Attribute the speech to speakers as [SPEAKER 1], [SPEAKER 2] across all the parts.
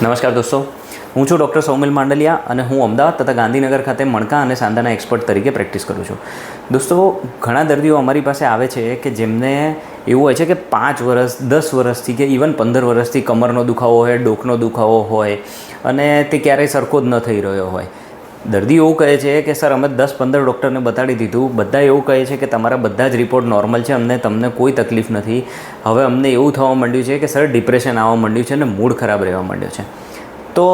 [SPEAKER 1] નમસ્કાર દોસ્તો, હું છું ડૉક્ટર સૌમિલ માંડલિયા અને હું અમદાવાદ તથા ગાંધીનગર ખાતે મણકા અને સાંધાના એક્સપર્ટ તરીકે પ્રેક્ટિસ કરું છું. દોસ્તો, ઘણા દર્દીઓ અમારી પાસે આવે છે કે જેમને એવું હોય છે કે 5 વર્ષ 10 વર્ષથી કે ઇવન 15 વર્ષથી કમરનો દુખાવો હોય, ડોકનો દુખાવો હોય અને તે ક્યારેય સરખો જ ન થઈ રહ્યો હોય. દર્દી એવું કહે છે કે સર, અમે 10-15 ડૉક્ટરને બતાડી દીધું, બધા એવું કહે છે કે તમારા બધા જ રિપોર્ટ નોર્મલ છે, તમને કોઈ તકલીફ નથી. હવે અમને એવું થવા માંડ્યું છે કે સર ડિપ્રેશન આવવા માંડ્યું છે અને મૂડ ખરાબ રહેવા માંડ્યો છે. તો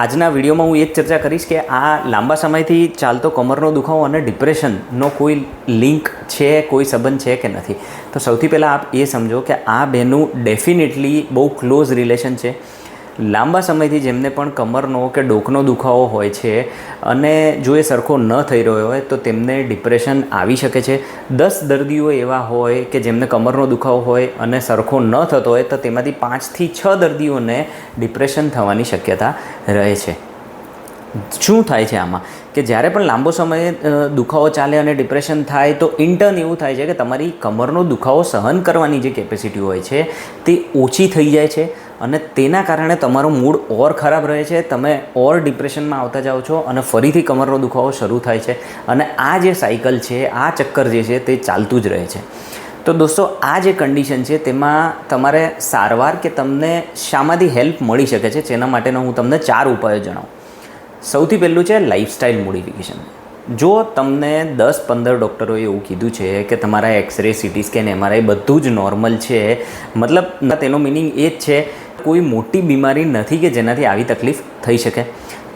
[SPEAKER 1] આજના વિડીયોમાં હું એ જ ચર્ચા કરીશ કે આ લાંબા સમયથી ચાલતો કમરનો દુખાવો અને ડિપ્રેશનનો કોઈ લિંક છે, કોઈ સંબંધ છે કે નથી. તો સૌથી પહેલાં આપ એ સમજો કે આ બેનું ડેફિનેટલી બહુ ક્લોઝ રિલેશન છે. લાંબા સમયથી જેમને પણ કમરનો કે ડોકનો દુખાવો હોય છે અને જો એ સરખો ન થઈ રહ્યો હોય તો તેમને ડિપ્રેશન આવી શકે છે. 10 દર્દીઓ એવા હોય કે જેમને કમરનો દુખાવો હોય અને સરખો ન થતો હોય તો તેમાંથી 5 થી 6 દર્દીઓને ડિપ્રેશન થવાની શક્યતા રહે છે. શું થાય છે આમાં કે જ્યારે પણ લાંબો સમય દુખાવો ચાલે અને ડિપ્રેશન થાય તો ઇન્ટર્ન એવું થાય છે કે તમારી કમરનો દુખાવો સહન કરવાની જે કેપેસિટી હોય છે તે ઓછી થઈ જાય છે અને તેના કારણે તમારો મૂડ ઓર ખરાબ રહે છે. તમે ઓર ડિપ્રેશનમાં આવતા જાઓ છો અને ફરીથી કમરનો દુખાવો શરૂ થાય છે અને આ જે સાયકલ છે, આ ચક્કર જે છે તે ચાલતું જ રહે છે. તો દોસ્તો, આ જે કન્ડિશન છે તેમાં તમારે સારવાર કે તમને શામાંથી હેલ્પ મળી શકે છે જેના માટેનો હું તમને 4 ઉપાયો જણાવું. સૌથી પહેલું છે લાઇફસ્ટાઇલ મોડિફિકેશન. જો તમને 10-15 ડૉક્ટરોએ એવું કીધું છે કે તમારા એક્સરે, સીટી સ્કેન, MRI બધું જ નોર્મલ છે, મતલબ તેનો મિનિંગ એ જ છે કોઈ મોટી બીમારી નથી કે જેનાથી આવી તકલીફ થઈ શકે,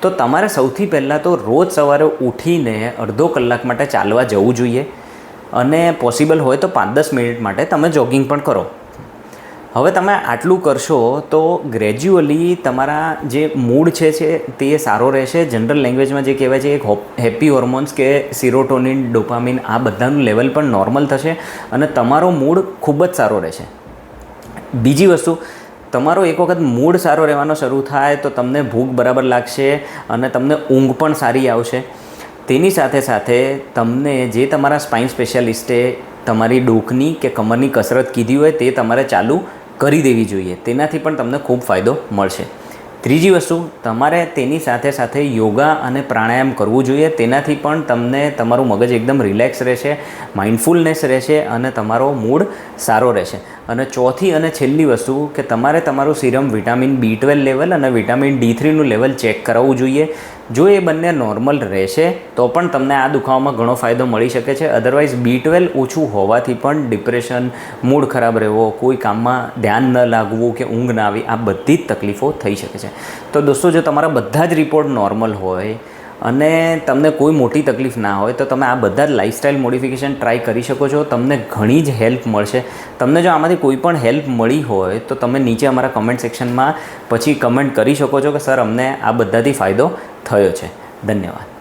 [SPEAKER 1] તો તમારે સૌથી પહેલાં તો રોજ સવારે ઉઠીને અડધો કલાક માટે ચાલવા જવું જોઈએ અને પોસિબલ હોય તો 5-10 મિનિટ માટે તમે જોગિંગ પણ કરો. હવે તમે આટલું કરશો તો ગ્રેજ્યુઅલી તમારા જે મૂડ છે તે સારો રહેશે. જનરલ લેંગ્વેજમાં જે કહેવાય છે એક હેપી હોર્મોન્સ કે સિરોટોનિન, ડોપામિન, આ બધાનું લેવલ પણ નોર્મલ થશે અને તમારો મૂડ ખૂબ જ સારો રહેશે. બીજી વસ્તુ, તમારો એક વખત મૂડ સારો રહેવાનો શરૂ થાય તો તમને ભૂખ બરાબર લાગશે અને તમને ઊંઘ પણ સારી આવશે. તેની સાથે સાથે તમને જે તમારા સ્પાઇન સ્પેશિયાલિસ્ટે તમારી ડોકની કે કમરની કસરત કીધી હોય તે તમારે ચાલુ કરી દેવી જોઈએ. તેનાથી પણ તમને ખૂબ ફાયદો મળશે. ત્રીજી વસ્તુ, તમારે તેની સાથે સાથે યોગા અને પ્રાણાયામ કરવું જોઈએ. તેનાથી પણ તમને તમારું મગજ એકદમ રિલેક્સ રહેશે, માઇન્ડફુલનેસ રહેશે અને તમારો મૂડ સારો રહેશે. અને ચોથી અને છેલ્લી વસ્તુ કે તમારે તમારું સિરમ વિટામિન B12 લેવલ અને વિટામિન D3નું લેવલ ચેક કરાવવું જોઈએ. જો એ બંને નોર્મલ રહેશે તો પણ તમને આ દુખાવામાં ઘણો ફાયદો મળી શકે છે. અધરવાઇઝ B12 ઓછું હોવાથી પણ ડિપ્રેશન, મૂડ ખરાબ રહેવો, કોઈ કામમાં ધ્યાન ન લાગવું કે ઊંઘ ના આવી, આ બધી જ તકલીફો થઈ શકે છે. તો દોસ્તો, જો તમારા બધા જ રિપોર્ટ નોર્મલ હોય અને તમને કોઈ મોટી તકલીફ ના હોય તો તમે આ બધા જ લાઇફસ્ટાઇલ મોડિફિકેશન ટ્રાય કરી શકો છો. તમને ઘણી જ હેલ્પ મળશે. તમને જો આમાંથી કોઈ પણ હેલ્પ મળી હોય તો તમે નીચે અમારા કમેન્ટ સેક્શનમાં પછી કમેન્ટ કરી શકો છો કે સર, અમને આ બધાથી ફાયદો થયો છે. ધન્યવાદ.